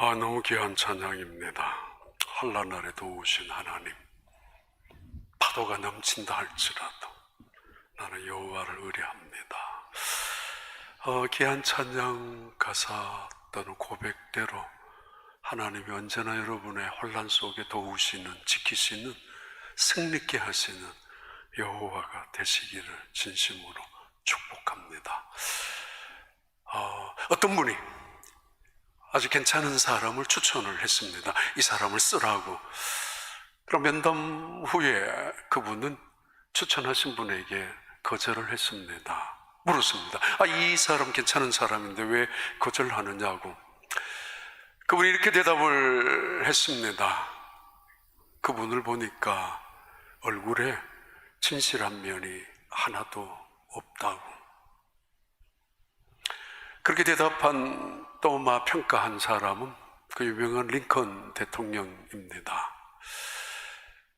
너무 귀한 찬양입니다. 한란날에 도우신 하나님, 파도가 넘친다 할지라도 나는 여호와를 의뢰합니다. 귀한 찬양 가사 또는 고백대로 하나님이 언제나 여러분의 혼란 속에 도우시는, 지키시는, 승리케 하시는 여호와가 되시기를 진심으로 축복합니다. 어떤 분이 아주 괜찮은 사람을 추천을 했습니다. 이 사람을 쓰라고. 그럼 면담 후에 그분은 추천하신 분에게 거절을 했습니다. 물었습니다. 이 사람 괜찮은 사람인데 왜 거절하느냐고. 그분이 이렇게 대답을 했습니다. 그분을 보니까 얼굴에 진실한 면이 하나도 없다고. 그렇게 대답한 또마 평가한 사람은 그 유명한 링컨 대통령입니다.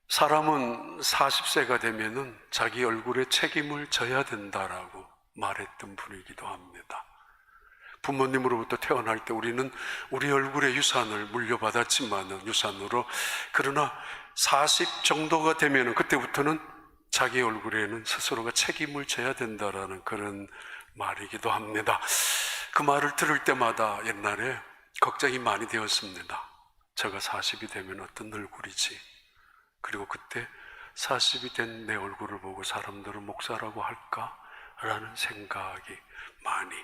사람은 40세가 되면은 자기 얼굴에 책임을 져야 된다라고 말했던 분이기도 합니다. 부모님으로부터 태어날 때 우리는 우리 얼굴에 유산을 물려받았지만은 유산으로, 그러나 40 정도가 되면은 그때부터는 자기 얼굴에는 스스로가 책임을 져야 된다라는 그런 말이기도 합니다. 그 말을 들을 때마다 옛날에 걱정이 많이 되었습니다. 제가 40이 되면 어떤 얼굴이지? 그리고 그때 40이 된 내 얼굴을 보고 사람들은 목사라고 할까? 라는 생각이 많이,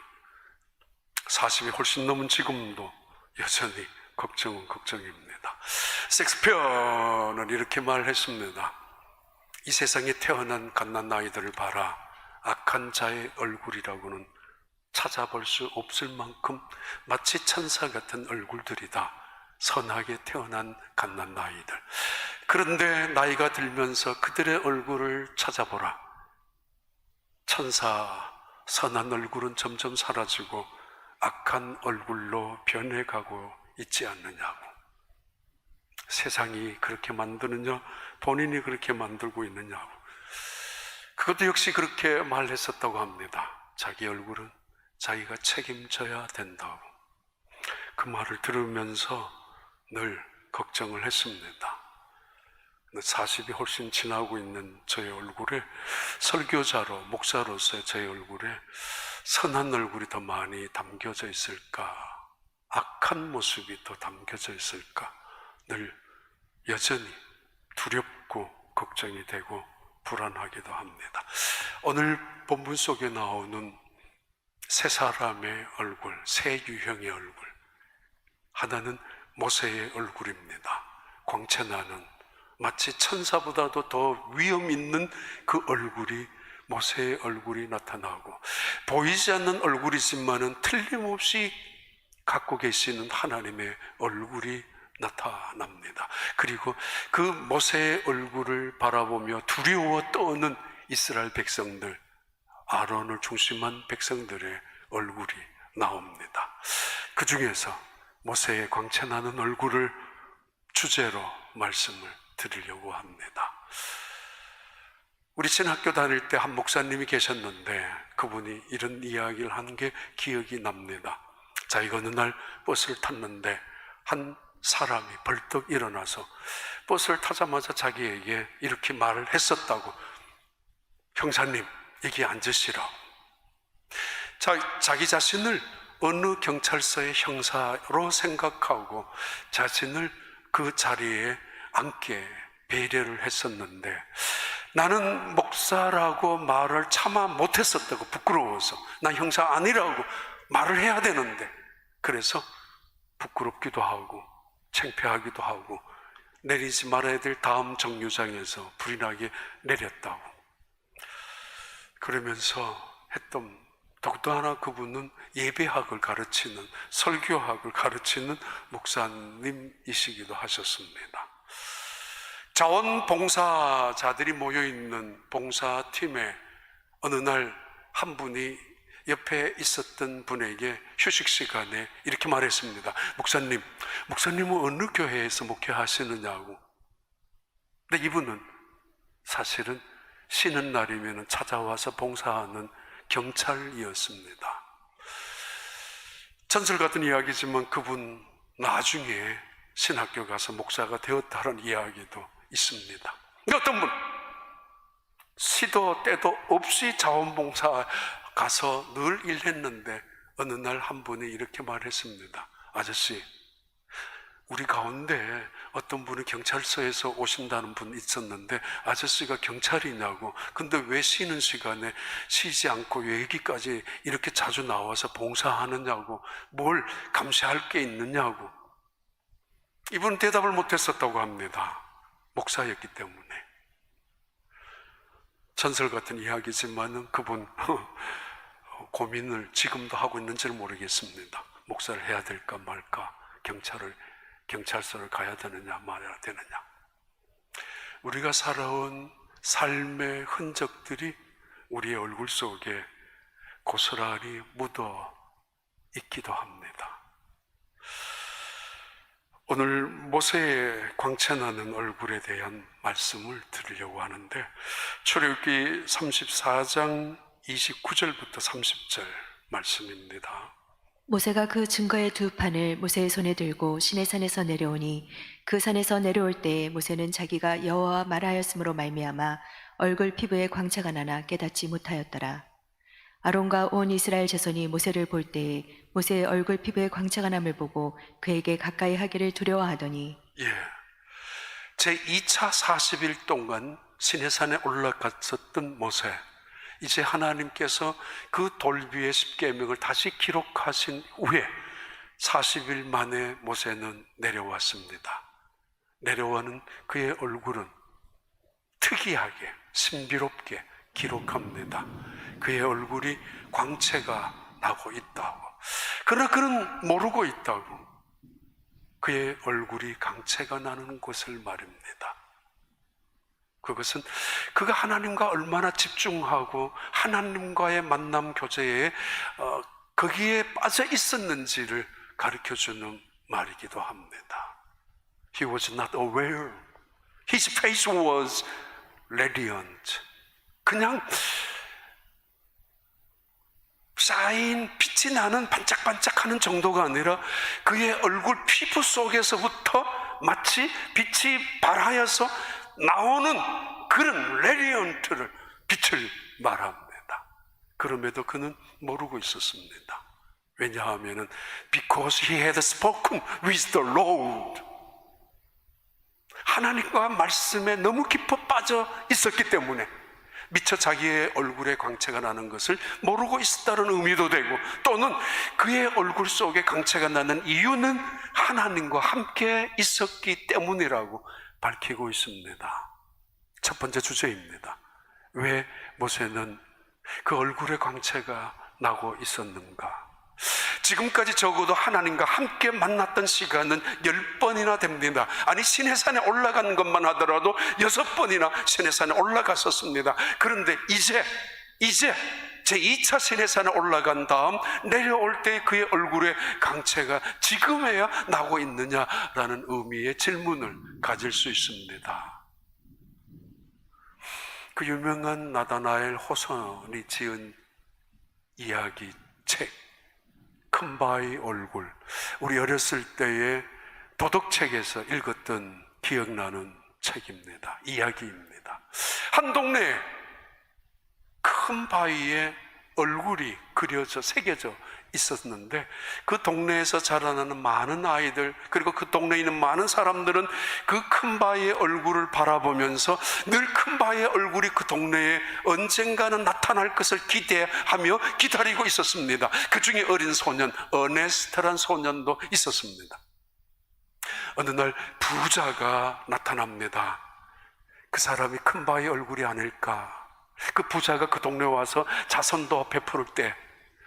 40이 훨씬 넘은 지금도 여전히 걱정은 걱정입니다. 섹스피어는 이렇게 말했습니다. 이 세상에 태어난 갓난아이들을 봐라. 악한 자의 얼굴이라고는 찾아볼 수 없을 만큼 마치 천사 같은 얼굴들이다. 선하게 태어난 갓난아이들. 그런데 나이가 들면서 그들의 얼굴을 찾아보라. 천사 선한 얼굴은 점점 사라지고 악한 얼굴로 변해가고 있지 않느냐고. 세상이 그렇게 만드느냐, 본인이 그렇게 만들고 있느냐고. 그것도 역시 그렇게 말했었다고 합니다. 자기 얼굴은 자기가 책임져야 된다고. 그 말을 들으면서 늘 걱정을 했습니다. 40이 훨씬 지나고 있는 저의 얼굴에, 설교자로, 목사로서의 저의 얼굴에 선한 얼굴이 더 많이 담겨져 있을까? 악한 모습이 더 담겨져 있을까? 늘 여전히 두렵고 걱정이 되고 불안하기도 합니다. 오늘 본문 속에 나오는 세 사람의 얼굴, 세 유형의 얼굴. 하나는 모세의 얼굴입니다. 광채나는, 마치 천사보다도 더 위험 있는 그 얼굴이, 모세의 얼굴이 나타나고, 보이지 않는 얼굴이지만은 틀림없이 갖고 계시는 하나님의 얼굴이 나타납니다. 그리고 그 모세의 얼굴을 바라보며 두려워 떠는 이스라엘 백성들, 아론을 중심한 백성들의 얼굴이 나옵니다. 그 중에서 모세의 광채나는 얼굴을 주제로 말씀을 드리려고 합니다. 우리 신학교 다닐 때 한 목사님이 계셨는데 그분이 이런 이야기를 한 게 기억이 납니다. 자기가 어느 날 버스를 탔는데 한 사람이 벌떡 일어나서 버스를 타자마자 자기에게 이렇게 말을 했었다고. 형사님, 여기 앉으시라고. 자기 자신을 어느 경찰서의 형사로 생각하고 자신을 그 자리에 앉게 배려를 했었는데, 나는 목사라고 말을 차마 못했었다고. 부끄러워서. 나 형사 아니라고 말을 해야 되는데, 그래서 부끄럽기도 하고 창피하기도 하고 내리지 말아야 될 다음 정류장에서 불이 나게 내렸다고. 그러면서 했던, 더군다나 그분은 예배학을 가르치는, 설교학을 가르치는 목사님이시기도 하셨습니다. 자원봉사자들이 모여있는 봉사팀에 어느 날 한 분이 옆에 있었던 분에게 휴식 시간에 이렇게 말했습니다. 목사님은 어느 교회에서 목회하시느냐고. 근데 이분은 사실은 쉬는 날이면 찾아와서 봉사하는 경찰이었습니다. 전설 같은 이야기지만 그분 나중에 신학교 가서 목사가 되었다는 이야기도 있습니다. 어떤 분 시도 때도 없이 자원봉사 가서 늘 일했는데 어느 날 한 분이 이렇게 말했습니다. 아저씨, 우리 가운데 어떤 분이 경찰서에서 오신다는 분 있었는데 아저씨가 경찰이냐고, 근데 왜 쉬는 시간에 쉬지 않고 왜 여기까지 이렇게 자주 나와서 봉사하느냐고, 뭘 감시할 게 있느냐고. 이분은 대답을 못했었다고 합니다. 목사였기 때문에. 전설 같은 이야기지만 그분 고민을 지금도 하고 있는지는 모르겠습니다. 목사를 해야 될까 말까, 경찰서를 가야 되느냐 말아야 되느냐. 우리가 살아온 삶의 흔적들이 우리의 얼굴 속에 고스란히 묻어 있기도 합니다. 오늘 모세의 광채나는 얼굴에 대한 말씀을 드리려고 하는데, 출애굽기 34장 29절부터 30절 말씀입니다. 모세가 그 증거의 두 판을 모세의 손에 들고 시내산에서 내려오니 그 산에서 내려올 때에 모세는 자기가 여호와와 말하였으므로 말미암아 얼굴 피부에 광채가 나나 깨닫지 못하였더라. 아론과 온 이스라엘 자손이 모세를 볼 때에 모세의 얼굴 피부에 광채가 남을 보고 그에게 가까이 하기를 두려워하더니, 제 2차 40일 동안 시내산에 올라갔었던 모세, 이제 하나님께서 그 돌 위의 십계명을 다시 기록하신 후에 40일 만에 모세는 내려왔습니다. 내려와는 그의 얼굴은 특이하게 신비롭게 기록합니다. 그의 얼굴이 광채가 나고 있다고. 그러나 그는 모르고 있다고. 그의 얼굴이 광채가 나는 것을 말입니다. 그것은 그가 하나님과 얼마나 집중하고 하나님과의 만남 교제에 거기에 빠져 있었는지를 가르쳐주는 말이기도 합니다. He was not aware. His face was radiant. 그냥 쌓인 빛이 나는 반짝반짝하는 정도가 아니라 그의 얼굴 피부 속에서부터 마치 빛이 발하여서 나오는 그런 레디언트를, 빛을 말합니다. 그럼에도 그는 모르고 있었습니다. 왜냐하면 because he had spoken with the Lord. 하나님과 말씀에 너무 깊어 빠져 있었기 때문에 미처 자기의 얼굴에 광채가 나는 것을 모르고 있었다는 의미도 되고, 또는 그의 얼굴 속에 광채가 나는 이유는 하나님과 함께 있었기 때문이라고 밝히고 있습니다. 첫 번째 주제입니다. 왜 모세는 그 얼굴에 광채가 나고 있었는가? 지금까지 적어도 하나님과 함께 만났던 시간은 10번이나 됩니다. 아니, 시내산에 올라간 것만 하더라도 6번이나 시내산에 올라갔었습니다. 그런데 이제 제2차 시내산에 올라간 다음 내려올 때 그의 얼굴에 광채가 지금에야 나고 있느냐라는 의미의 질문을 가질 수 있습니다. 그 유명한 나다나엘 호선이 지은 이야기 책 큰바위 얼굴, 우리 어렸을 때의 도덕책에서 읽었던 기억나는 책입니다. 이야기입니다. 한 동네에 큰 바위에 얼굴이 그려져 새겨져 있었는데, 그 동네에서 자라나는 많은 아이들, 그리고 그 동네에 있는 많은 사람들은 그 큰 바위의 얼굴을 바라보면서 늘 큰 바위의 얼굴이 그 동네에 언젠가는 나타날 것을 기대하며 기다리고 있었습니다. 그 중에 어린 소년, 어네스트란 소년도 있었습니다. 어느 날 부자가 나타납니다. 그 사람이 큰 바위의 얼굴이 아닐까. 그 부자가 그 동네에 와서 자선도 베풀 때,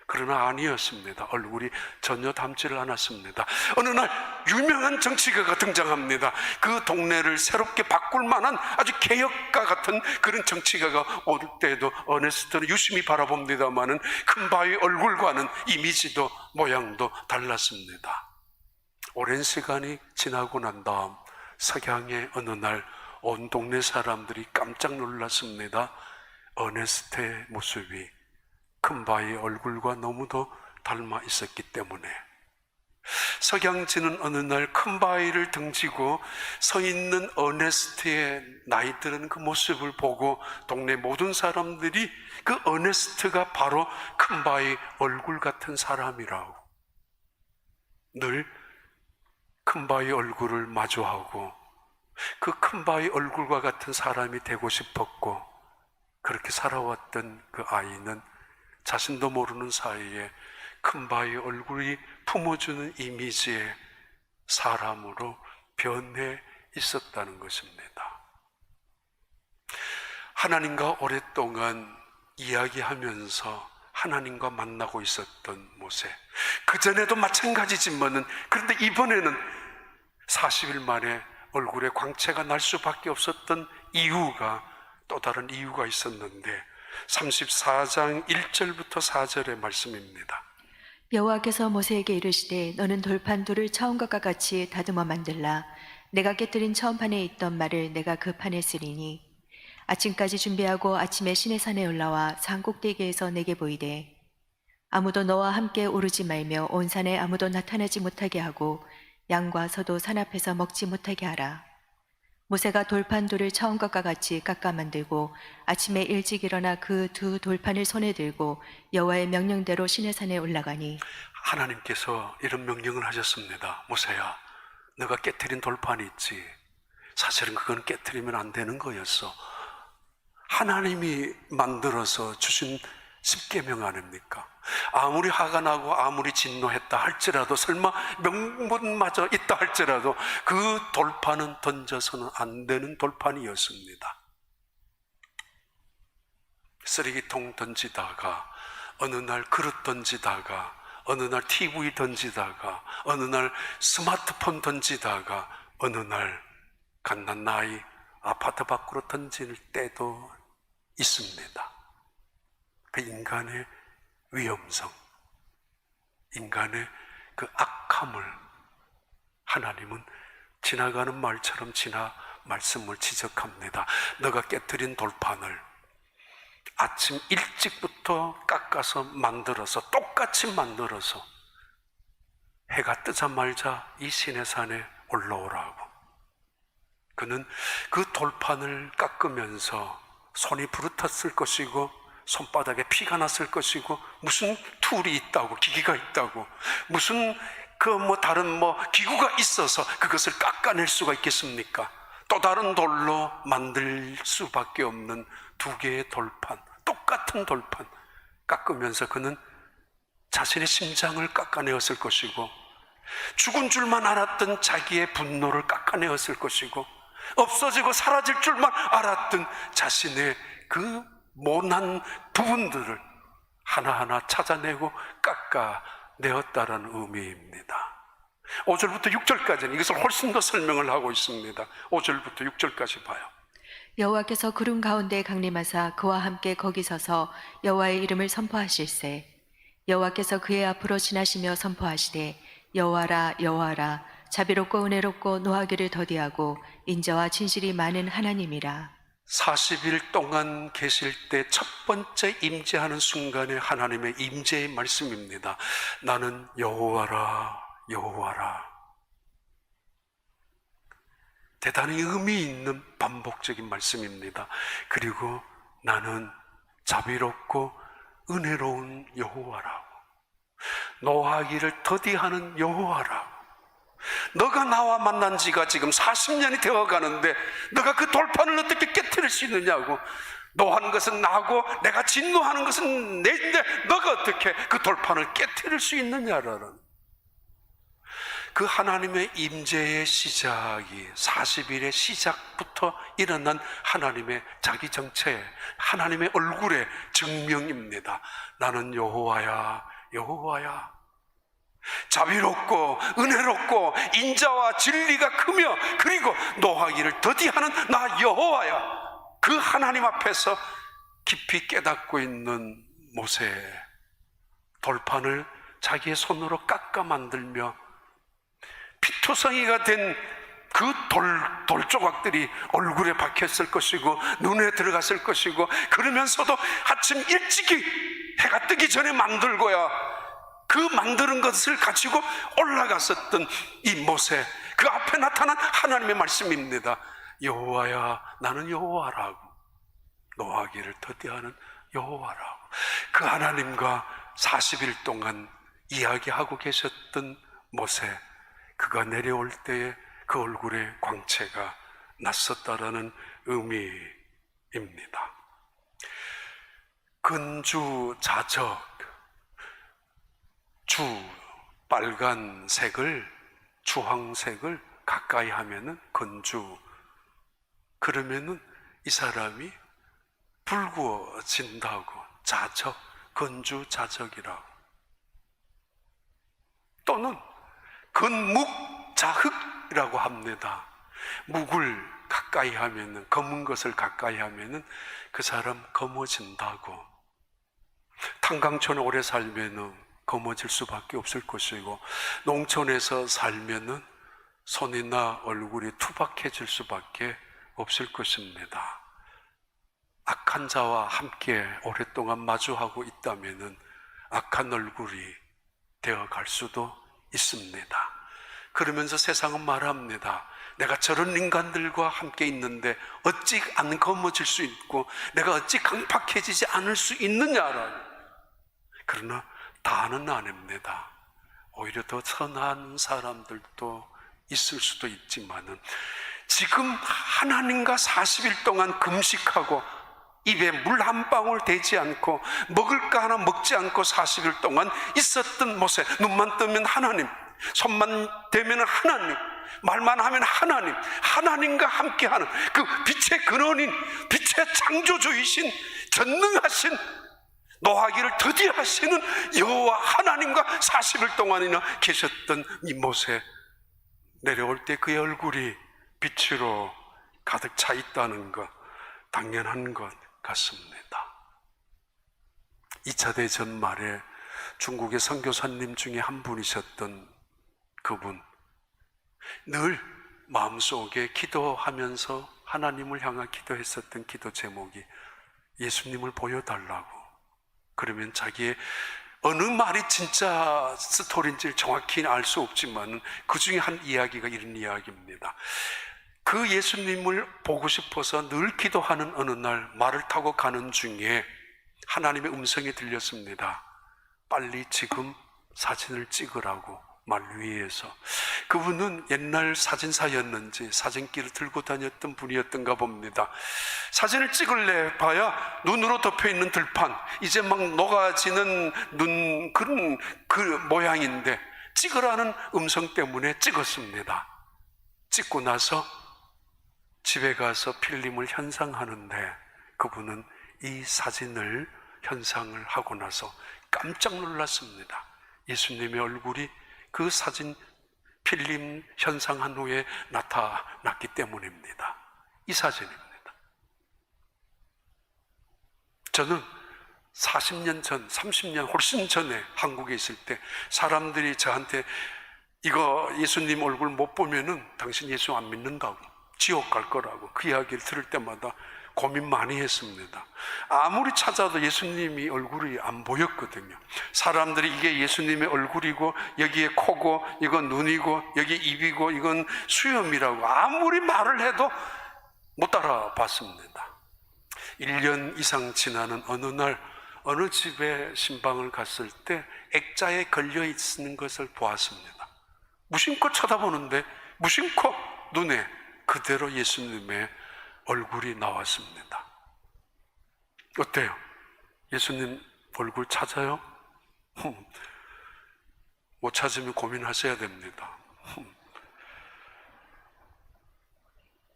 그러나 아니었습니다. 얼굴이 전혀 닮지를 않았습니다. 어느 날 유명한 정치가가 등장합니다. 그 동네를 새롭게 바꿀 만한 아주 개혁가 같은 그런 정치가가 올 때에도 어네스트는 유심히 바라봅니다마는 큰 바위 얼굴과는 이미지도 모양도 달랐습니다. 오랜 시간이 지나고 난 다음 석양의 어느 날 온 동네 사람들이 깜짝 놀랐습니다. 어네스트의 모습이 큰 바위 얼굴과 너무도 닮아 있었기 때문에. 석양지는 어느 날 큰 바위를 등지고 서 있는 어네스트의 나이 들은 그 모습을 보고 동네 모든 사람들이 그 어네스트가 바로 큰 바위 얼굴 같은 사람이라고, 늘 큰 바위 얼굴을 마주하고 그 큰 바위 얼굴과 같은 사람이 되고 싶었고, 그렇게 살아왔던 그 아이는 자신도 모르는 사이에 큰 바위 얼굴이 품어주는 이미지의 사람으로 변해 있었다는 것입니다. 하나님과 오랫동안 이야기하면서 하나님과 만나고 있었던 모세, 그전에도 마찬가지지만은, 그런데 이번에는 40일 만에 얼굴에 광채가 날 수밖에 없었던 이유가, 또 다른 이유가 있었는데 34장 1절부터 4절의 말씀입니다. 여호와께서 모세에게 이르시되 너는 돌판 둘을 처음 것과 같이 다듬어 만들라. 내가 깨뜨린 처음 판에 있던 말을 내가 그 판에 쓰리니 아침까지 준비하고 아침에 시내산에 올라와 산 꼭대기에서 내게 보이되 아무도 너와 함께 오르지 말며 온 산에 아무도 나타나지 못하게 하고 양과 소도 산 앞에서 먹지 못하게 하라. 모세가 돌판 둘을 처음 것과 같이 깎아 만들고 아침에 일찍 일어나 그 두 돌판을 손에 들고 여호와의 명령대로 시내산에 올라가니, 하나님께서 이런 명령을 하셨습니다. 모세야, 너가 깨트린 돌판이 있지, 사실은 그건 깨트리면 안 되는 거였어. 하나님이 만들어서 주신 십계명 아닙니까? 아무리 화가 나고 아무리 진노했다 할지라도, 설마 명분마저 있다 할지라도 그 돌판은 던져서는 안 되는 돌판이었습니다. 쓰레기통 던지다가, 어느 날 그릇 던지다가, 어느 날 TV 던지다가, 어느 날 스마트폰 던지다가, 어느 날 갓난아이 아파트 밖으로 던질 때도 있습니다. 그 인간의 위험성, 인간의 그 악함을 하나님은 지나가는 말처럼 말씀을 지적합니다. 너가 깨뜨린 돌판을 아침 일찍부터 깎아서 만들어서, 똑같이 만들어서 해가 뜨자마자 이 시내산에 올라오라고. 그는 그 돌판을 깎으면서 손이 부르텄을 것이고 손바닥에 피가 났을 것이고, 무슨 툴이 있다고, 기기가 있다고, 무슨 다른 기구가 있어서 그것을 깎아낼 수가 있겠습니까? 또 다른 돌로 만들 수밖에 없는 두 개의 돌판, 똑같은 돌판 깎으면서 그는 자신의 심장을 깎아내었을 것이고, 죽은 줄만 알았던 자기의 분노를 깎아내었을 것이고, 없어지고 사라질 줄만 알았던 자신의 그 모난 부분들을 하나하나 찾아내고 깎아내었다는 의미입니다. 5절부터 6절까지는 이것을 훨씬 더 설명을 하고 있습니다. 5절부터 6절까지 봐요. 여호와께서 구름 가운데 강림하사 그와 함께 거기 서서 여호와의 이름을 선포하실세. 여호와께서 그의 앞으로 지나시며 선포하시되 여호와라 여호와라, 자비롭고 은혜롭고 노하기를 더디하고 인자와 진실이 많은 하나님이라. 40일 동안 계실 때 첫 번째 임재하는 순간에 하나님의 임재의 말씀입니다. 나는 여호와라 여호와라. 대단히 의미 있는 반복적인 말씀입니다. 그리고 나는 자비롭고 은혜로운 여호와라고, 노하기를 더디하는 여호와라고. 너가 나와 만난 지가 지금 40년이 되어 가는데 너가 그 돌판을 어떻게 깨뜨릴 수 있느냐고. 노하는 것은 나고 내가 진노하는 것은 내인데 너가 어떻게 그 돌판을 깨뜨릴 수 있느냐라는 그 하나님의 임재의 시작이 40일의 시작부터 일어난 하나님의 자기 정체, 하나님의 얼굴의 증명입니다. 나는 여호와야 여호와야, 자비롭고 은혜롭고 인자와 진리가 크며 그리고 노하기를 더디하는 나 여호와야. 그 하나님 앞에서 깊이 깨닫고 있는 모세, 돌판을 자기의 손으로 깎아 만들며 피투성이가 된 그 돌 조각들이 얼굴에 박혔을 것이고 눈에 들어갔을 것이고, 그러면서도 아침 일찍이 해가 뜨기 전에 만들고야 그 만드는 것을 가지고 올라갔었던 이 모세, 그 앞에 나타난 하나님의 말씀입니다. 여호와야, 나는 여호와라고, 노하기를 더디하는 여호와라고. 그 하나님과 40일 동안 이야기하고 계셨던 모세, 그가 내려올 때에 그 얼굴에 광채가 났었다라는 의미입니다. 근주자적, 빨간색을, 주황색을 가까이 하면은 근주, 그러면은 이 사람이 붉어진다고, 자적, 근주자적이라고. 또는 근묵자흑이라고 합니다. 묵을 가까이 하면은, 검은 것을 가까이 하면은 그 사람 검어진다고. 탄광촌에 오래 살면은 검어질 수밖에 없을 것이고, 농촌에서 살면은 손이나 얼굴이 투박해질 수밖에 없을 것입니다. 악한 자와 함께 오랫동안 마주하고 있다면은 악한 얼굴이 되어갈 수도 있습니다. 그러면서 세상은 말합니다. 내가 저런 인간들과 함께 있는데 어찌 안 검어질 수 있고 내가 어찌 강팍해지지 않을 수 있느냐라고. 그러나 다는 아닙니다. 오히려 더 선한 사람들도 있을 수도 있지만은, 지금 하나님과 40일 동안 금식하고 입에 물 한 방울 대지 않고 먹을 거 하나 먹지 않고 40일 동안 있었던 모세, 눈만 뜨면 하나님, 손만 대면 하나님, 말만 하면 하나님, 하나님과 함께하는 그 빛의 근원인, 빛의 창조주이신, 전능하신, 노하기를 더디하시는 여호와 하나님과 40일 동안이나 계셨던 이 모세, 내려올 때 그의 얼굴이 빛으로 가득 차 있다는 것, 당연한 것 같습니다. 2차 대전 말에 중국의 선교사님 중에 한 분이셨던 그분, 늘 마음속에 기도하면서 하나님을 향해 기도했었던 기도 제목이 예수님을 보여달라고. 그러면 자기의 어느 말이 진짜 스토리인지 정확히 알 수 없지만 그 중에 한 이야기가 이런 이야기입니다. 그 예수님을 보고 싶어서 늘 기도하는 어느 날 말을 타고 가는 중에 하나님의 음성이 들렸습니다. 빨리 지금 사진을 찍으라고, 말 위에서. 그분은 옛날 사진사였는지 사진기를 들고 다녔던 분이었던가 봅니다. 사진을 찍을래 봐야 눈으로 덮여있는 들판, 이제 막 녹아지는 눈, 그런 그 모양인데 찍으라는 음성 때문에 찍었습니다. 찍고 나서 집에 가서 필름을 현상하는데 그분은 이 사진을 현상을 하고 나서 깜짝 놀랐습니다. 예수님의 얼굴이 그 사진 필름 현상한 후에 나타났기 때문입니다. 이 사진입니다. 저는 40년 전, 30년 훨씬 전에 한국에 있을 때 사람들이 저한테 이거 예수님 얼굴 못 보면은 당신 예수 안 믿는다고, 지옥 갈 거라고 그 이야기를 들을 때마다 고민 많이 했습니다. 아무리 찾아도 예수님이 얼굴이 안 보였거든요. 사람들이 이게 예수님의 얼굴이고 여기에 코고 이건 눈이고 여기 입이고 이건 수염이라고 아무리 말을 해도 못 따라봤습니다. 1년 이상 지나는 어느 날 어느 집에 신방을 갔을 때 액자에 걸려 있는 것을 보았습니다. 무심코 쳐다보는데 무심코 눈에 그대로 예수님의 얼굴이 나왔습니다. 어때요? 예수님 얼굴 찾아요? 못 찾으면 고민하셔야 됩니다.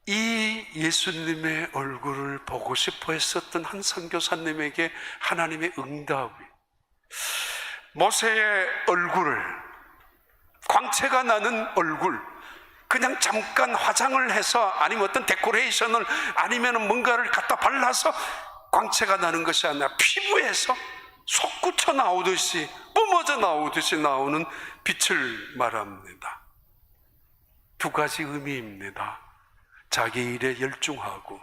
이 예수님의 얼굴을 보고 싶어 했었던 한 선교사님에게 하나님의 응답이, 모세의 얼굴을, 광채가 나는 얼굴, 그냥 잠깐 화장을 해서 아니면 어떤 데코레이션을 아니면 뭔가를 갖다 발라서 광채가 나는 것이 아니라 피부에서 솟구쳐 나오듯이 뿜어져 나오듯이 나오는 빛을 말합니다. 두 가지 의미입니다. 자기 일에 열중하고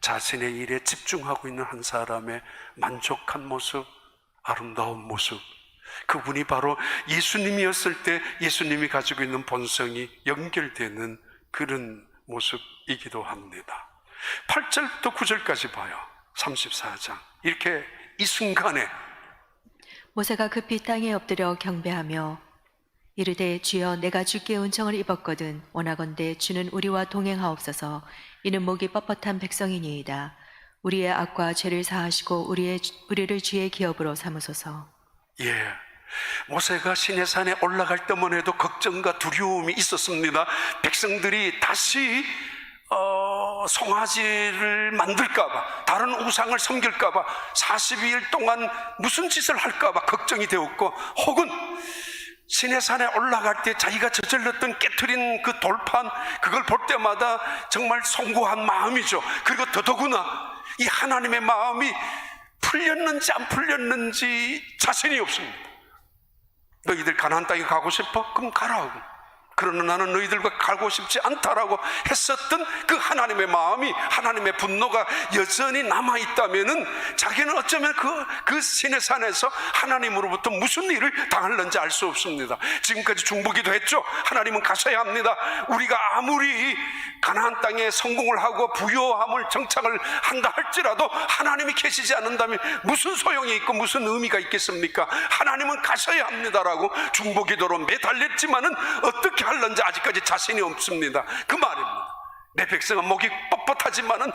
자신의 일에 집중하고 있는 한 사람의 만족한 모습, 아름다운 모습, 그분이 바로 예수님이었을 때 예수님이 가지고 있는 본성이 연결되는 그런 모습이기도 합니다. 8절부터 9절까지 봐요. 34장. 이렇게 이 순간에 모세가 급히 땅에 엎드려 경배하며 이르되 주여 내가 주께 은총을 입었거든 원하건대 주는 우리와 동행하옵소서. 이는 목이 뻣뻣한 백성이니이다. 우리의 악과 죄를 사하시고 우리를 주의 기업으로 삼으소서. 예, 모세가 시내산에 올라갈 때만 해도 걱정과 두려움이 있었습니다. 백성들이 다시 송아지를 만들까봐, 다른 우상을 섬길까봐 42일 동안 무슨 짓을 할까봐 걱정이 되었고, 혹은 시내산에 올라갈 때 자기가 저질렀던 깨트린 그 돌판, 그걸 볼 때마다 정말 송구한 마음이죠. 그리고 더더구나 이 하나님의 마음이 풀렸는지 안 풀렸는지 자신이 없습니다. 너희들 가나안 땅에 가고 싶어? 그럼 가라고. 그러나 나는 너희들과 가고 싶지 않다라고 했었던 그 하나님의 마음이, 하나님의 분노가 여전히 남아있다면은 자기는 어쩌면 그 시내산에서 하나님으로부터 무슨 일을 당할는지 알 수 없습니다. 지금까지 중보기도 했죠. 하나님은 가셔야 합니다. 우리가 아무리 가나안 땅에 성공을 하고 부요함을 정착을 한다 할지라도 하나님이 계시지 않는다면 무슨 소용이 있고 무슨 의미가 있겠습니까? 하나님은 가셔야 합니다라고 중보기도로 매달렸지만은 어떻게 할런지 아직까지 자신이 없습니다. 그 말입니다. 내 백성은 목이 뻣뻣하지만은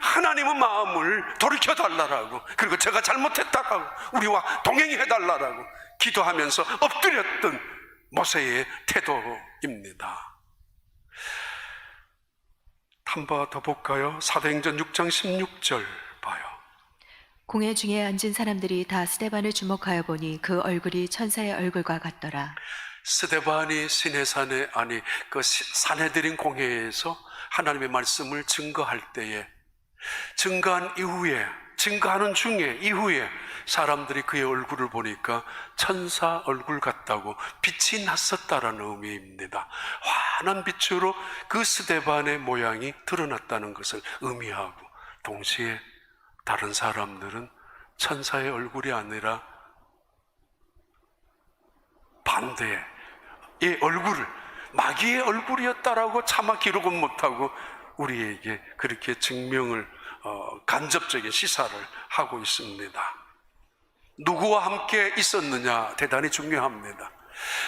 하나님은 마음을 돌이켜 달라라고, 그리고 제가 잘못했다라고 우리와 동행해 달라라고 기도하면서 엎드렸던 모세의 태도입니다. 한 번 더 볼까요? 사도행전 6장 16절 봐요. 공회 중에 앉은 사람들이 다 스데반을 주목하여 보니 그 얼굴이 천사의 얼굴과 같더라. 스데반이 시내산에, 아니 그 산헤드린 공회에서 하나님의 말씀을 증거할 때에, 증거한 이후에, 증거하는 중에 이후에 사람들이 그의 얼굴을 보니까 천사 얼굴 같다고 빛이 났었다라는 의미입니다. 환한 빛으로 그 스데반의 모양이 드러났다는 것을 의미하고, 동시에 다른 사람들은 천사의 얼굴이 아니라 반대의 이 얼굴을 마귀의 얼굴이었다라고 차마 기록은 못하고 우리에게 그렇게 증명을 간접적인 시사를 하고 있습니다. 누구와 함께 있었느냐 대단히 중요합니다.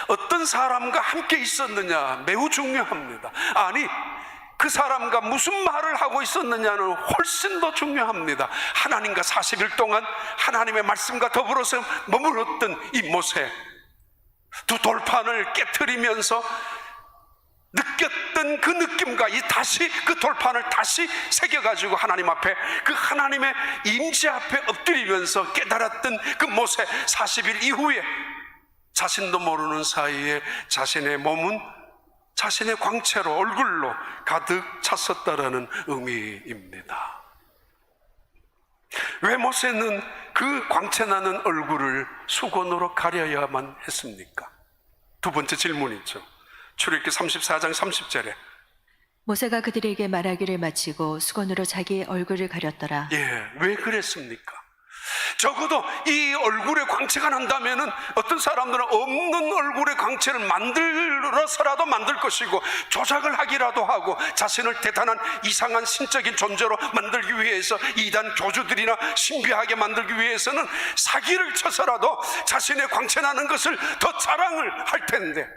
어떤 사람과 함께 있었느냐 매우 중요합니다. 아니, 그 사람과 무슨 말을 하고 있었느냐는 훨씬 더 중요합니다. 하나님과 40일 동안 하나님의 말씀과 더불어서 머물렀던 이 모세, 두 돌판을 깨트리면서 느꼈던 그 느낌과 다시 그 돌판을 다시 새겨가지고 하나님 앞에, 그 하나님의 임재 앞에 엎드리면서 깨달았던 그 모세, 40일 이후에 자신도 모르는 사이에 자신의 몸은 자신의 광채로, 얼굴로 가득 찼었다라는 의미입니다. 왜 모세는 그 광채나는 얼굴을 수건으로 가려야만 했습니까? 두 번째 질문이죠. 출애굽기 34장 30절에 모세가 그들에게 말하기를 마치고 수건으로 자기 얼굴을 가렸더라. 왜 그랬습니까? 적어도 이 얼굴에 광채가 난다면은 어떤 사람들은 없는 얼굴의 광채를 만들어서라도 만들 것이고, 조작을 하기라도 하고 자신을 대단한 이상한 신적인 존재로 만들기 위해서, 이단 교주들이나 신비하게 만들기 위해서는 사기를 쳐서라도 자신의 광채 나는 것을 더 자랑을 할 텐데,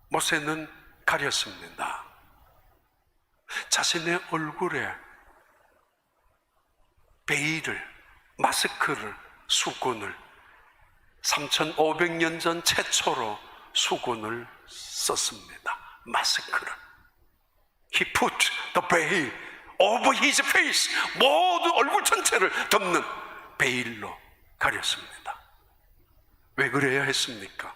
모세는 가렸습니다. 자신의 얼굴에 베일을, 마스크를, 수건을, 3500년 전 최초로 수건을 썼습니다. 마스크를. He put the veil over his face. 모두 얼굴 전체를 덮는 베일로 가렸습니다. 왜 그래야 했습니까?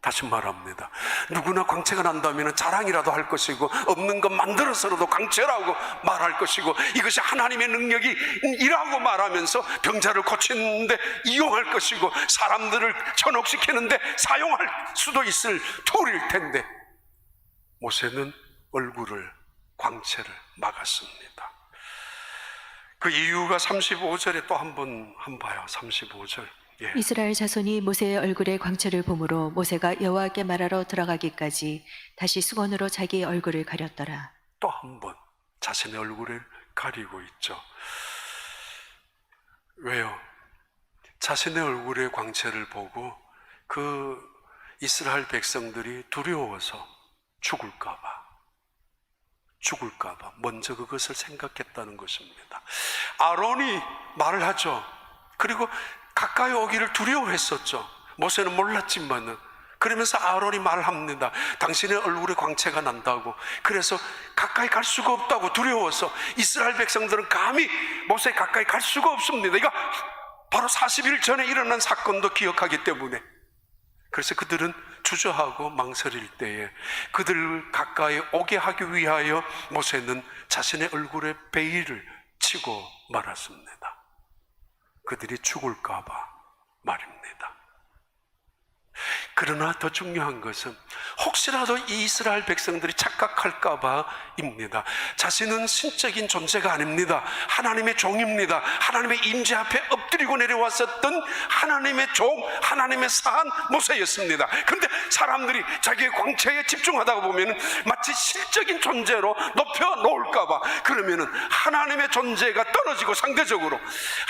다시 말합니다. 누구나 광채가 난다면 자랑이라도 할 것이고, 없는 것 만들어서라도 광채라고 말할 것이고, 이것이 하나님의 능력이라고 말하면서 병자를 고치는데 이용할 것이고, 사람들을 현혹시키는데 사용할 수도 있을 툴일 텐데, 모세는 얼굴을, 광채를 막았습니다. 그 이유가 35절에 또 한번 봐요. 35절. 예. 이스라엘 자손이 모세의 얼굴에 광채를 보므로 모세가 여호와께 말하러 들어가기까지 다시 수건으로 자기 얼굴을 가렸더라. 또 한 번 자신의 얼굴을 가리고 있죠. 왜요? 자신의 얼굴의 광채를 보고 그 이스라엘 백성들이 두려워서 죽을까봐 먼저 그것을 생각했다는 것입니다. 아론이 말을 하죠. 그리고 가까이 오기를 두려워했었죠. 모세는 몰랐지만은. 그러면서 아론이 말합니다. 당신의 얼굴에 광채가 난다고. 그래서 가까이 갈 수가 없다고 두려워서 이스라엘 백성들은 감히 모세 가까이 갈 수가 없습니다. 이거 바로 40일 전에 일어난 사건도 기억하기 때문에. 그래서 그들은 주저하고 망설일 때에 그들을 가까이 오게 하기 위하여 모세는 자신의 얼굴에 베일을 치고 말았습니다. 그들이 죽을까 봐 말입니다. 그러나 더 중요한 것은 혹시라도 이 이스라엘 백성들이 착각할까 봐입니다. 자신은 신적인 존재가 아닙니다. 하나님의 종입니다. 하나님의 임재 앞에 엎드리고 내려왔었던 하나님의 종, 하나님의 산 모세였습니다. 그런데 사람들이 자기의 광채에 집중하다 보면 마치 신적인 존재로 높여 놓을까 봐, 그러면 하나님의 존재가 떨어지고 상대적으로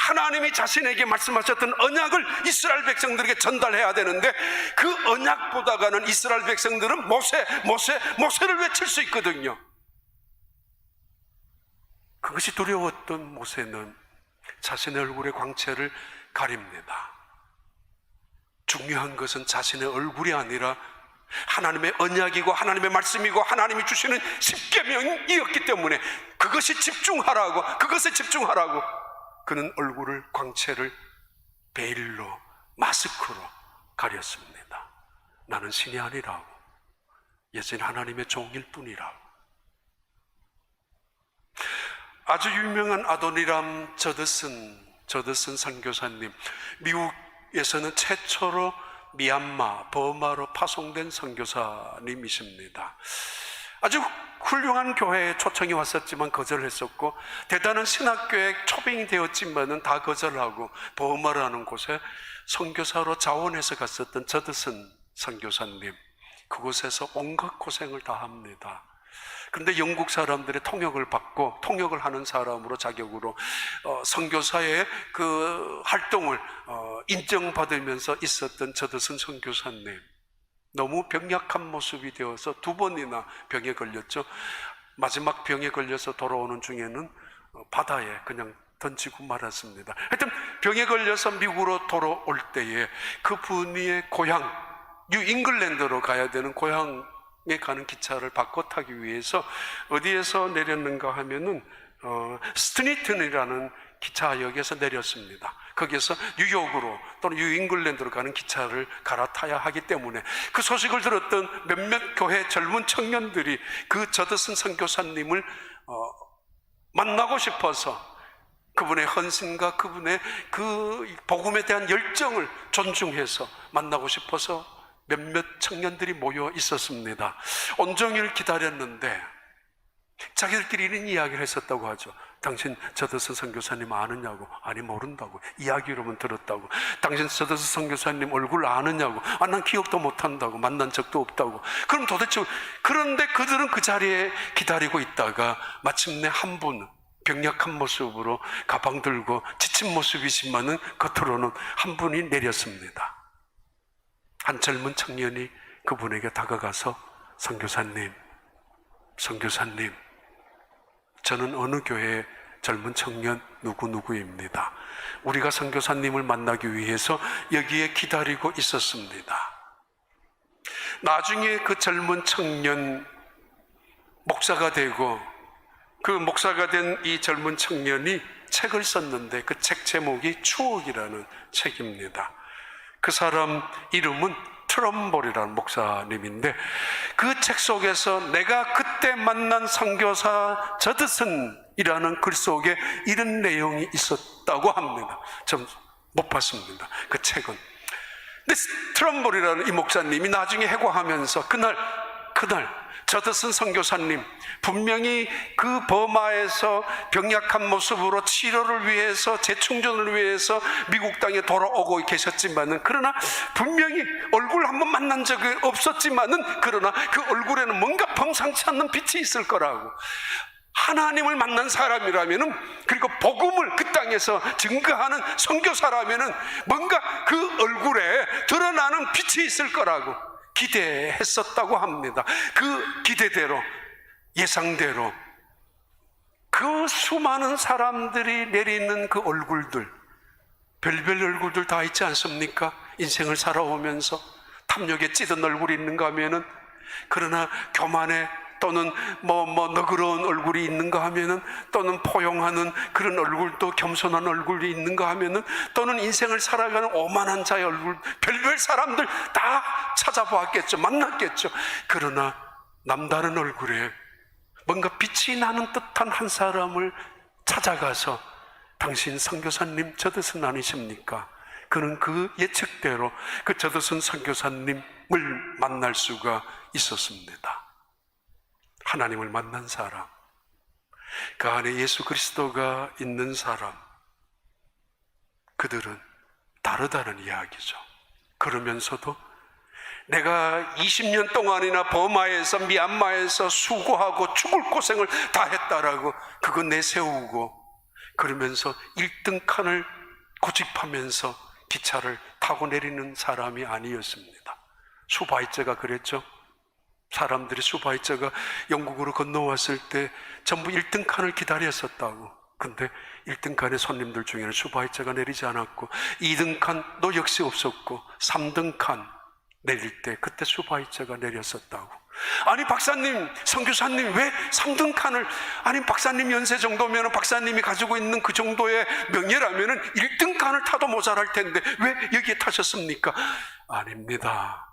하나님이 자신에게 말씀하셨던 언약을 이스라엘 백성들에게 전달해야 되는데 그 언약보다가는 이스라엘 백성들은 모세를 외칠 수 있거든요. 그것이 두려웠던 모세는 자신의 얼굴의 광채를 가립니다. 중요한 것은 자신의 얼굴이 아니라 하나님의 언약이고 하나님의 말씀이고 하나님이 주시는 십계명이었기 때문에 그것에 집중하라고 그는 얼굴을 광채를 베일로, 마스크로 가렸습니다. 나는 신이 아니라고, 여전히 하나님의 종일 뿐이라고. 아주 유명한 아도니람 저드슨 선교사님, 미국에서는 최초로 미얀마, 버마로 파송된 선교사님이십니다. 아주 훌륭한 교회에 초청이 왔었지만 거절했었고, 대단한 신학교에 초빙이 되었지만은 다 거절하고 버마라는 곳에 선교사로 자원해서 갔었던 저드슨 선교사님, 그곳에서 온갖 고생을 다 합니다. 그런데 영국 사람들의 통역을 받고 통역을 하는 사람으로 자격으로 선교사의 그 활동을 인정받으면서 있었던 저드슨 선교사님, 너무 병약한 모습이 되어서 2번이나 병에 걸렸죠. 마지막 병에 걸려서 돌아오는 중에는 바다에 그냥 던지고 말았습니다. 하여튼 병에 걸려서 미국으로 돌아올 때에 그분의 고향 뉴 잉글랜드로 가야 되는 고향에 가는 기차를 바꿔 타기 위해서 어디에서 내렸는가 하면은 스트니튼이라는 기차역에서 내렸습니다. 거기에서 뉴욕으로 또는 뉴 잉글랜드로 가는 기차를 갈아타야 하기 때문에 그 소식을 들었던 몇몇 교회 젊은 청년들이 그 저드슨 선교사님을 만나고 싶어서 그분의 헌신과 그분의 그 복음에 대한 열정을 존중해서 만나고 싶어서 몇몇 청년들이 모여 있었습니다. 온종일 기다렸는데 자기들끼리 이런 이야기를 했었다고 하죠. 당신 저드슨 선교사님 아느냐고. 아니, 모른다고. 이야기로만 들었다고. 당신 저드슨 선교사님 얼굴 아느냐고. 아, 난 기억도 못한다고. 만난 적도 없다고. 그럼 도대체, 그런데 그들은 그 자리에 기다리고 있다가 마침내 한 분, 병약한 모습으로 가방 들고 지친 모습이지만은 겉으로는 한 분이 내렸습니다. 한 젊은 청년이 그분에게 다가가서 선교사님, 저는 어느 교회의 젊은 청년 누구누구입니다. 우리가 선교사님을 만나기 위해서 여기에 기다리고 있었습니다. 나중에 그 젊은 청년 목사가 되고 그 목사가 된 이 젊은 청년이 책을 썼는데 그 책 제목이 추억이라는 책입니다. 그 사람 이름은 트럼볼이라는 목사님인데 그 책 속에서 내가 그때 만난 선교사 저드슨이라는 글 속에 이런 내용이 있었다고 합니다. 전 못 봤습니다, 그 책은. 근데 트럼볼이라는 이 목사님이 나중에 해고하면서 그날 그날 저드슨 선교사님 분명히 그 버마에서 병약한 모습으로 치료를 위해서 재충전을 위해서 미국 땅에 돌아오고 계셨지만은, 그러나 분명히 얼굴 한번 만난 적이 없었지만은, 그러나 그 얼굴에는 뭔가 범상치 않는 빛이 있을 거라고. 하나님을 만난 사람이라면은, 그리고 복음을 그 땅에서 증거하는 선교사라면은 뭔가 그 얼굴에 드러나는 빛이 있을 거라고 기대했었다고 합니다. 그 기대대로, 예상대로 그 수많은 사람들이 내리는 그 얼굴들, 별별 얼굴들 다 있지 않습니까? 인생을 살아오면서 탐욕에 찌든 얼굴이 있는가 하면은, 그러나 교만에 또는 너그러운 얼굴이 있는가 하면은, 또는 포용하는 그런 얼굴도 겸손한 얼굴이 있는가 하면은, 또는 인생을 살아가는 오만한 자의 얼굴, 별별 사람들 다 찾아보았겠죠. 만났겠죠. 그러나 남다른 얼굴에 뭔가 빛이 나는 듯한 한 사람을 찾아가서, 당신 선교사님 저드슨 아니십니까? 그는 그 예측대로 그 저드슨 선교사님을 만날 수가 있었습니다. 하나님을 만난 사람, 그 안에 예수 그리스도가 있는 사람, 그들은 다르다는 이야기죠. 그러면서도 내가 20년 동안이나 버마에서, 미얀마에서 수고하고 죽을 고생을 다 했다라고 그거 내세우고, 그러면서 1등 칸을 고집하면서 기차를 타고 내리는 사람이 아니었습니다. 수바이처가 그랬죠. 사람들이 수바이처가 영국으로 건너왔을 때 전부 1등 칸을 기다렸었다고. 근데 1등 칸의 손님들 중에는 수바이처가 내리지 않았고, 2등 칸도 역시 없었고, 3등 칸 내릴 때 그때 수바이처가 내렸었다고. 아니 박사님, 선교사님 왜 3등 칸을, 아니 박사님 연세 정도면 박사님이 가지고 있는 그 정도의 명예라면 1등 칸을 타도 모자랄 텐데 왜 여기에 타셨습니까? 아닙니다.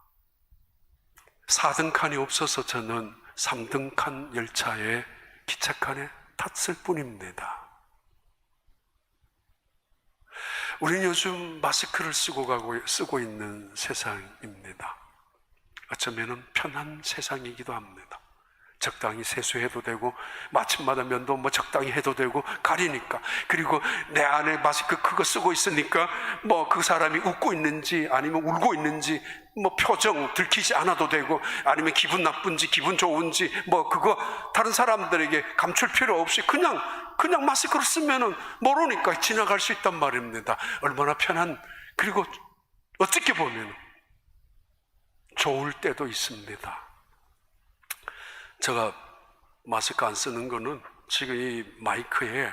4등 칸이 없어서 저는 3등 칸 열차에, 기차칸에 탔을 뿐입니다. 우리는 요즘 마스크를 쓰고 있는 세상입니다. 어쩌면 편한 세상이기도 합니다. 적당히 세수해도 되고, 마침마다 면도 적당히 해도 되고, 가리니까. 그리고 내 안에 마스크 그거 쓰고 있으니까 그 사람이 웃고 있는지 아니면 울고 있는지 표정 들키지 않아도 되고, 아니면 기분 나쁜지 기분 좋은지 그거 다른 사람들에게 감출 필요 없이 그냥 마스크를 쓰면은 모르니까 지나갈 수 있단 말입니다. 얼마나 편한, 그리고 어떻게 보면 좋을 때도 있습니다. 제가 마스크 안 쓰는 거는 지금 이 마이크에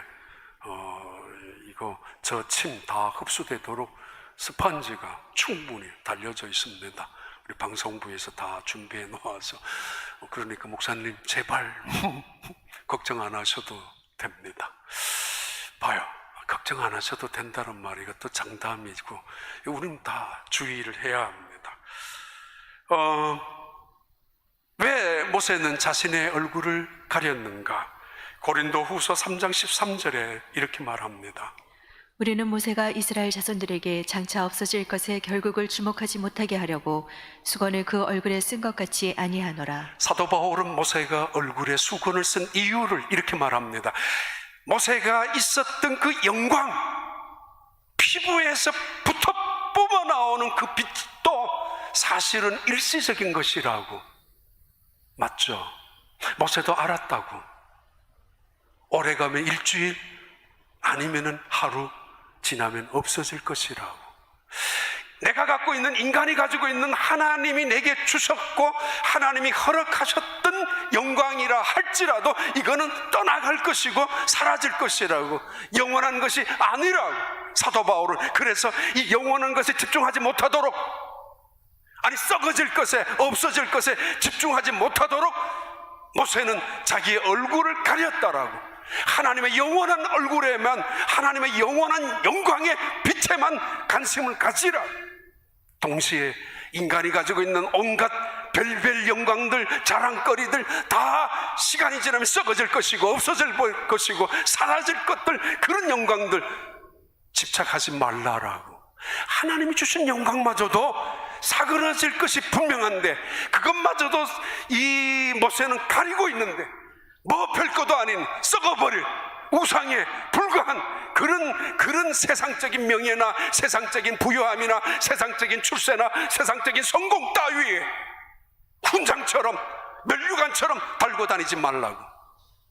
저 침 다 흡수되도록 스펀지가 충분히 달려져 있습니다. 우리 방송부에서 다 준비해 놓아서. 그러니까 목사님 제발 걱정 안 하셔도 됩니다. 봐요, 걱정 안 하셔도 된다는 말이 이것도 장담이고, 우리는 다 주의를 해야 합니다. 왜 모세는 자신의 얼굴을 가렸는가? 고린도 후서 3장 13절에 이렇게 말합니다. 우리는 모세가 이스라엘 자손들에게 장차 없어질 것에 결국을 주목하지 못하게 하려고 수건을 그 얼굴에 쓴 것 같이 아니하노라. 사도 바울은 모세가 얼굴에 수건을 쓴 이유를 이렇게 말합니다. 모세가 있었던 그 영광, 피부에서부터 뿜어나오는 그 빛도 사실은 일시적인 것이라고. 맞죠? 모세도 알았다고. 오래가면 일주일, 아니면은 하루 지나면 없어질 것이라고. 내가 갖고 있는, 인간이 가지고 있는 하나님이 내게 주셨고 하나님이 허락하셨던 영광이라 할지라도 이거는 떠나갈 것이고 사라질 것이라고. 영원한 것이 아니라고. 사도 바울은 그래서 이 영원한 것에 집중하지 못하도록, 아니 썩어질 것에, 없어질 것에 집중하지 못하도록 모세는 자기의 얼굴을 가렸다라고. 하나님의 영원한 얼굴에만, 하나님의 영원한 영광의 빛에만 관심을 가지라. 동시에 인간이 가지고 있는 온갖 별별 영광들, 자랑거리들 다 시간이 지나면 썩어질 것이고 없어질 것이고 사라질 것들, 그런 영광들 집착하지 말라라고. 하나님이 주신 영광마저도 사그러질 것이 분명한데 그것마저도 이 모세는 가리고 있는데 뭐 별것도 아닌 썩어버릴 우상에 불과한 그런 세상적인 명예나 세상적인 부유함이나 세상적인 출세나 세상적인 성공 따위에 훈장처럼 면류관처럼 달고 다니지 말라고,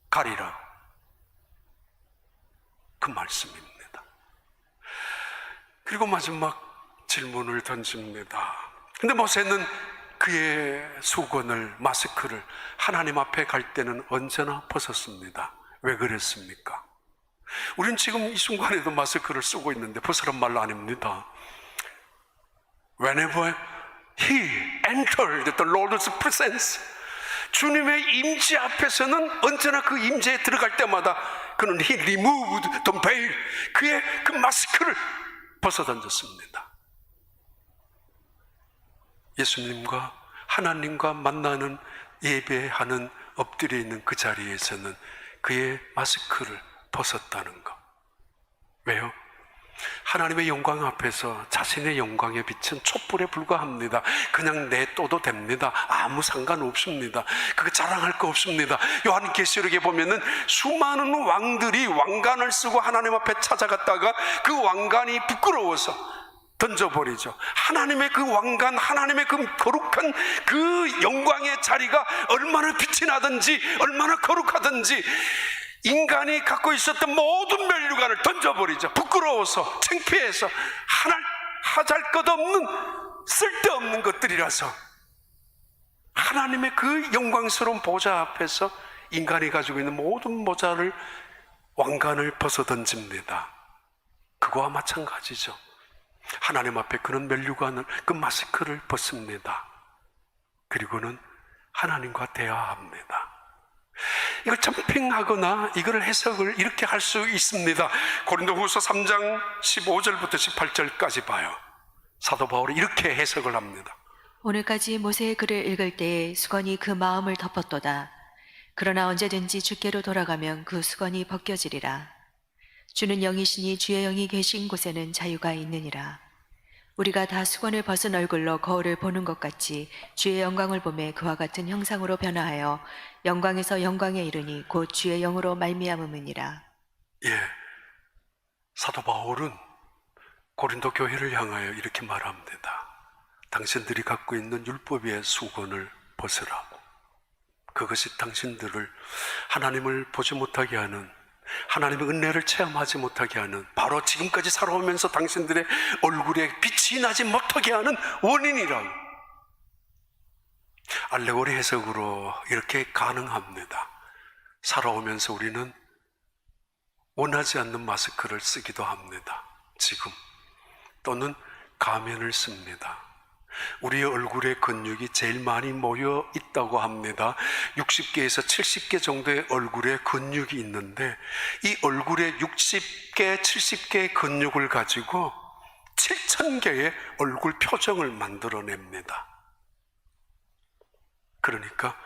가리라고, 그 말씀입니다. 그리고 마지막 질문을 던집니다. 근데 모세는 그의 수건을, 마스크를 하나님 앞에 갈 때는 언제나 벗었습니다. 왜 그랬습니까? 우린 지금 이 순간에도 마스크를 쓰고 있는데 벗으란 말 아닙니다. Whenever he entered the Lord's presence, 주님의 임재 앞에서는 언제나 그 임재에 들어갈 때마다 그는 he removed the veil, 그의 그 마스크를 벗어 던졌습니다. 예수님과 하나님과 만나는, 예배하는, 엎드려 있는 그 자리에서는 그의 마스크를 벗었다는 것. 왜요? 하나님의 영광 앞에서 자신의 영광의 빛은 촛불에 불과합니다. 그냥 내떠도 됩니다. 아무 상관없습니다. 그거 자랑할 거 없습니다. 요한계시록에 보면은 수많은 왕들이 왕관을 쓰고 하나님 앞에 찾아갔다가 그 왕관이 부끄러워서 던져버리죠. 하나님의 그 왕관, 하나님의 그 거룩한 그 영광의 자리가 얼마나 빛이 나든지 얼마나 거룩하든지 인간이 갖고 있었던 모든 면류관을 던져버리죠. 부끄러워서, 창피해서, 하잘것없는 쓸데없는 것들이라서 하나님의 그 영광스러운 보좌 앞에서 인간이 가지고 있는 모든 모자를, 왕관을 벗어 던집니다. 그거와 마찬가지죠. 하나님 앞에 그는 면류관을, 그 마스크를 벗습니다. 그리고는 하나님과 대화합니다. 이걸 점핑하거나 이걸 해석을 이렇게 할 수 있습니다. 고린도후서 3장 15절부터 18절까지 봐요. 사도 바울이 이렇게 해석을 합니다. 오늘까지 모세의 글을 읽을 때에 수건이 그 마음을 덮었도다. 그러나 언제든지 주께로 돌아가면 그 수건이 벗겨지리라. 주는 영이시니 주의 영이 계신 곳에는 자유가 있느니라. 우리가 다 수건을 벗은 얼굴로 거울을 보는 것 같이 주의 영광을 보매 그와 같은 형상으로 변화하여 영광에서 영광에 이르니 곧 주의 영으로 말미암음이니라. 예, 사도 바울은 고린도 교회를 향하여 이렇게 말합니다. 당신들이 갖고 있는 율법의 수건을 벗으라고. 그것이 당신들을 하나님을 보지 못하게 하는, 하나님의 은혜를 체험하지 못하게 하는, 바로 지금까지 살아오면서 당신들의 얼굴에 빛이 나지 못하게 하는 원인이라고. 알레고리 해석으로 이렇게 가능합니다. 살아오면서 우리는 원하지 않는 마스크를 쓰기도 합니다. 지금. 또는 가면을 씁니다. 우리의 얼굴에 근육이 제일 많이 모여 있다고 합니다. 60개에서 70개 정도의 얼굴에 근육이 있는데 이 얼굴에 60개, 70개의 근육을 가지고 7,000개의 얼굴 표정을 만들어냅니다. 그러니까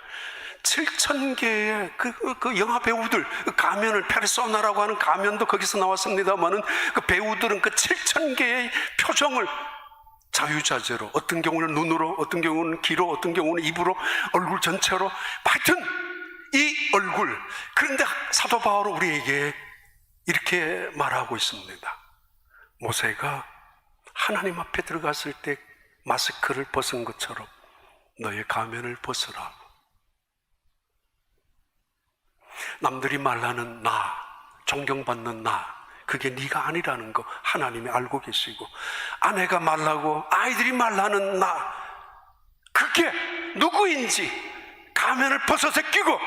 7,000개의 그 영화 배우들, 그 가면을, 페르소나라고 하는 가면도 거기서 나왔습니다만은 그 배우들은 그 7,000개의 표정을 자유자재로, 어떤 경우는 눈으로, 어떤 경우는 귀로, 어떤 경우는 입으로, 얼굴 전체로, 하여튼 이 얼굴. 그런데 사도 바울은 우리에게 이렇게 말하고 있습니다. 모세가 하나님 앞에 들어갔을 때 마스크를 벗은 것처럼 너의 가면을 벗으라고. 남들이 말하는 나, 존경받는 나, 그게 네가 아니라는 거 하나님이 알고 계시고, 아내가 말하고 아이들이 말하는 나, 그게 누구인지 가면을 벗어서 끼고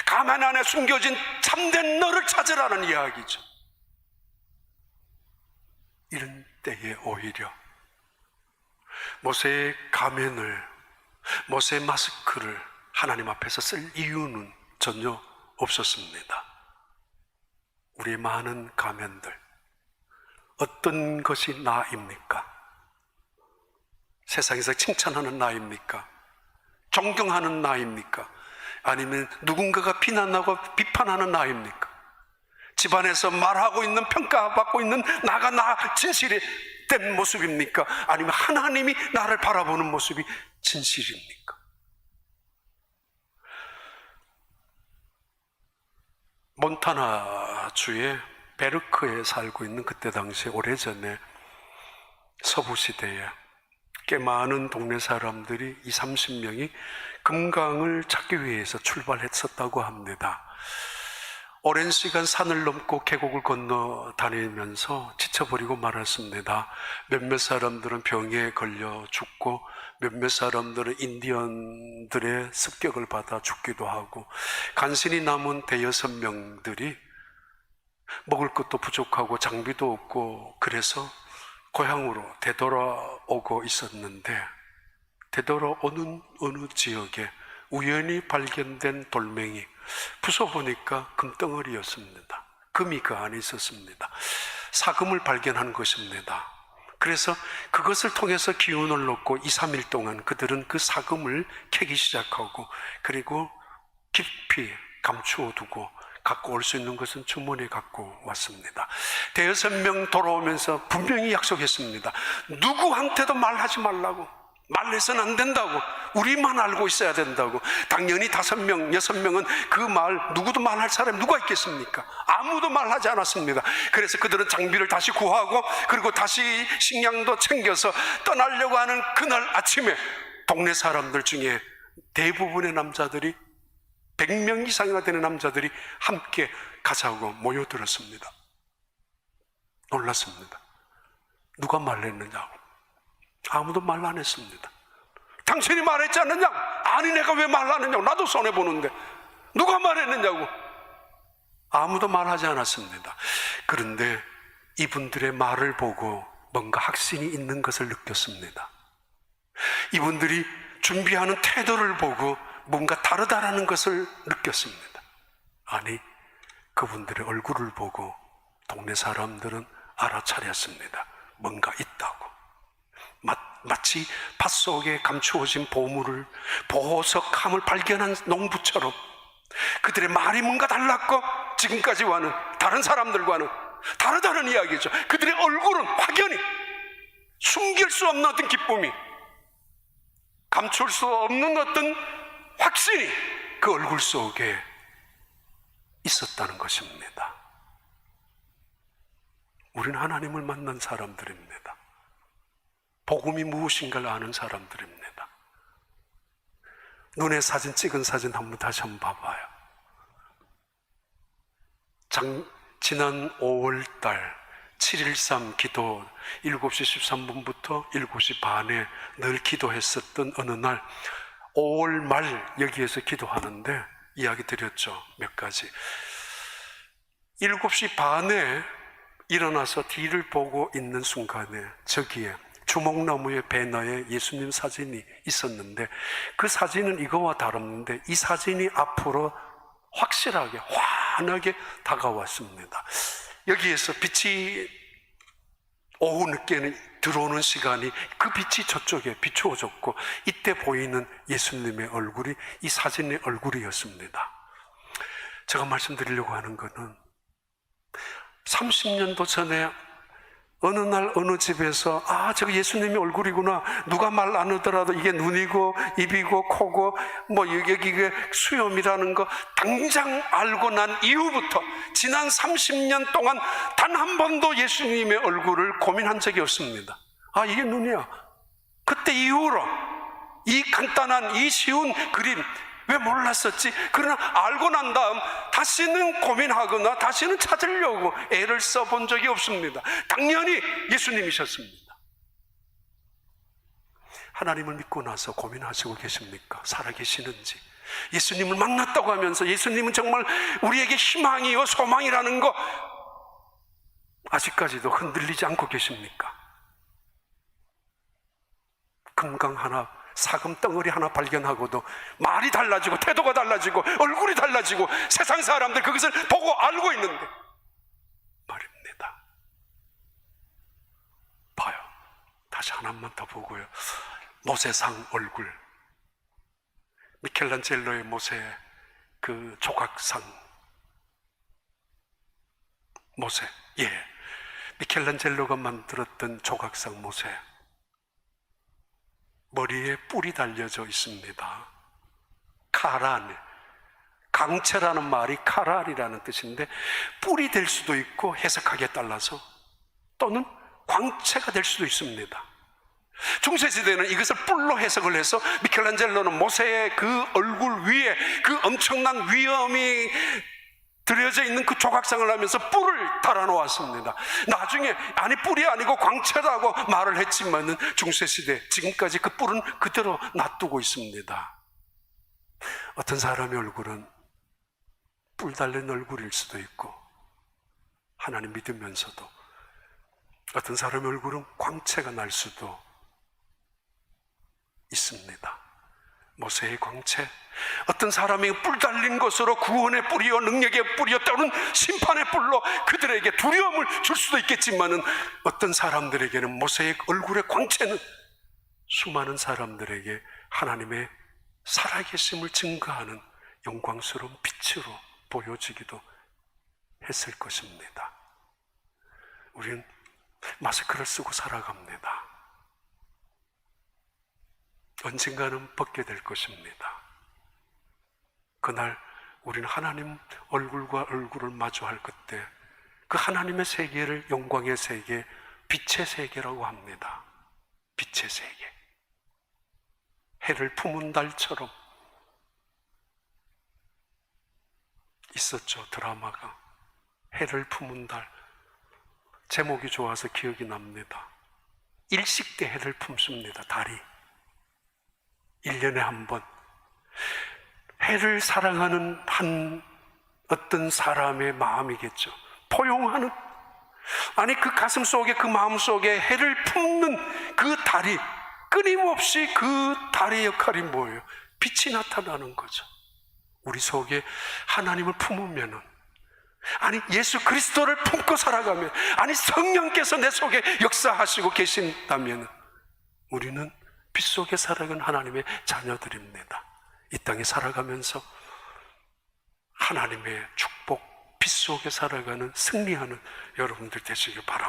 가면 안에 숨겨진 참된 너를 찾으라는 이야기죠. 이런 때에 오히려 모세의 가면을, 모세의 마스크를 하나님 앞에서 쓸 이유는 전혀 없었습니다. 우리의 많은 가면들, 어떤 것이 나입니까? 세상에서 칭찬하는 나입니까? 존경하는 나입니까? 아니면 누군가가 비난하고 비판하는 나입니까? 집안에서 말하고 있는, 평가받고 있는 나가 나, 진실의 윷된 모습입니까? 아니면 하나님이 나를 바라보는 모습이 진실입니까? 몬타나 주의 베르크에 살고 있는 그때 당시에 오래전에 서부시대에 꽤 많은 동네 사람들이 20-30명이 금강을 찾기 위해서 출발했었다고 합니다. 오랜 시간 산을 넘고 계곡을 건너 다니면서 지쳐버리고 말았습니다. 몇몇 사람들은 병에 걸려 죽고 몇몇 사람들은 인디언들의 습격을 받아 죽기도 하고 간신히 남은 대여섯 명들이 먹을 것도 부족하고 장비도 없고 그래서 고향으로 되돌아오고 있었는데 되돌아오는 어느 지역에 우연히 발견된 돌멩이 부숴보니까 금덩어리였습니다. 금이 그 안에 있었습니다. 사금을 발견한 것입니다. 그래서 그것을 통해서 기운을 얻고 2-3일 동안 그들은 그 사금을 캐기 시작하고 그리고 깊이 감추어 두고 갖고 올 수 있는 것은 주머니에 갖고 왔습니다. 대여섯 명 돌아오면서 분명히 약속했습니다. 누구한테도 말하지 말라고. 말해서는 안 된다고. 우리만 알고 있어야 된다고. 당연히 5명, 6명은 그 말 누구도 말할 사람이 누가 있겠습니까? 아무도 말하지 않았습니다. 그래서 그들은 장비를 다시 구하고 그리고 다시 식량도 챙겨서 떠나려고 하는 그날 아침에 동네 사람들 중에 대부분의 남자들이 100명 이상이나 되는 남자들이 함께 가자고 모여들었습니다. 놀랐습니다. 누가 말했느냐고. 아무도 말 안 했습니다. 당신이 말했지 않느냐? 아니 내가 왜 말 안 했냐고. 나도 손해보는데 누가 말했느냐고. 아무도 말하지 않았습니다. 그런데 이분들의 말을 보고 뭔가 확신이 있는 것을 느꼈습니다. 이분들이 준비하는 태도를 보고 뭔가 다르다라는 것을 느꼈습니다. 아니, 그분들의 얼굴을 보고 동네 사람들은 알아차렸습니다. 뭔가 있다고. 마치 밭속에 감추어진 보물을, 보석함을 발견한 농부처럼 그들의 말이 뭔가 달랐고 지금까지와는 다른 사람들과는 다르다는 이야기죠. 그들의 얼굴은 확연히 숨길 수 없는 어떤 기쁨이, 감출 수 없는 어떤 확신이 그 얼굴 속에 있었다는 것입니다. 우리는 하나님을 만난 사람들입니다. 복음이 무엇인가를 아는 사람들입니다. 눈에 사진 찍은 사진 다시 한번 봐봐요. 지난 5월달 7.13 기도 7시 13분부터 7시 반에 늘 기도했었던 어느 날 5월 말 여기에서 기도하는데 이야기 드렸죠. 몇 가지. 7시 반에 일어나서 뒤를 보고 있는 순간에 저기에 주목나무의 배너에 예수님 사진이 있었는데 그 사진은 이거와 다른데 이 사진이 앞으로 확실하게 환하게 다가왔습니다. 여기에서 빛이 오후 늦게는 들어오는 시간이 그 빛이 저쪽에 비추어졌고 이때 보이는 예수님의 얼굴이 이 사진의 얼굴이었습니다. 제가 말씀드리려고 하는 것은 30년도 전에 어느 날 어느 집에서 저거 예수님의 얼굴이구나. 누가 말 안 하더라도 이게 눈이고 입이고 코고 뭐 여기가 수염이라는 거 당장 알고 난 이후부터 지난 30년 동안 단 한 번도 예수님의 얼굴을 고민한 적이 없습니다. 이게 눈이야. 그때 이후로 이 간단한 이 쉬운 그림 왜 몰랐었지? 그러나 알고 난 다음 다시는 고민하거나 다시는 찾으려고 애를 써본 적이 없습니다. 당연히 예수님이셨습니다. 하나님을 믿고 나서 고민하시고 계십니까? 살아계시는지. 예수님을 만났다고 하면서 예수님은 정말 우리에게 희망이요 소망이라는 거 아직까지도 흔들리지 않고 계십니까? 금강 하나, 사금 덩어리 하나 발견하고도 말이 달라지고 태도가 달라지고 얼굴이 달라지고 세상 사람들 그것을 보고 알고 있는데 말입니다. 봐요. 다시 하나만 더 보고요. 모세상 얼굴, 미켈란젤로의 모세 그 조각상 모세, 미켈란젤로가 만들었던 조각상 모세, 머리에 뿔이 달려져 있습니다. 카란, 강체라는 말이 카랄이라는 뜻인데 뿔이 될 수도 있고 해석하기에 따라서 또는 광채가 될 수도 있습니다. 중세시대는 이것을 뿔로 해석을 해서 미켈란젤로는 모세의 그 얼굴 위에 그 엄청난 위엄이 들여져 있는 그 조각상을 하면서 뿔을 달아놓았습니다. 나중에 아니 뿔이 아니고 광채라고 말을 했지만은 중세시대 지금까지 그 뿔은 그대로 놔두고 있습니다. 어떤 사람의 얼굴은 뿔 달린 얼굴일 수도 있고 하나님 믿으면서도 어떤 사람의 얼굴은 광채가 날 수도 있습니다. 모세의 광채, 어떤 사람이 뿔 달린 것으로 구원의 뿔이요 능력의 뿔이요 또는 심판의 뿔로 그들에게 두려움을 줄 수도 있겠지만은 어떤 사람들에게는 모세의 얼굴의 광채는 수많은 사람들에게 하나님의 살아계심을 증거하는 영광스러운 빛으로 보여지기도 했을 것입니다. 우리는 마스크를 쓰고 살아갑니다. 언젠가는 벗게 될 것입니다. 그날 우리는 하나님 얼굴과 얼굴을 마주할 그때 그 하나님의 세계를 영광의 세계, 빛의 세계라고 합니다. 빛의 세계. 해를 품은 달처럼 있었죠, 드라마가. 해를 품은 달. 제목이 좋아서 기억이 납니다. 일식 때 해를 품습니다, 달이. 1년에 한 번. 해를 사랑하는 어떤 사람의 마음이겠죠. 포용하는. 아니 그 가슴 속에 그 마음 속에 해를 품는 그 달이 끊임없이 그 달의 역할이 뭐예요? 빛이 나타나는 거죠. 우리 속에 하나님을 품으면은 아니 예수 그리스도를 품고 살아가면 아니 성령께서 내 속에 역사하시고 계신다면 우리는 빛 속에 살아가는 하나님의 자녀들입니다. 이 땅에 살아가면서 하나님의 축복, 빛 속에 살아가는 승리하는 여러분들 되시길 바랍니다.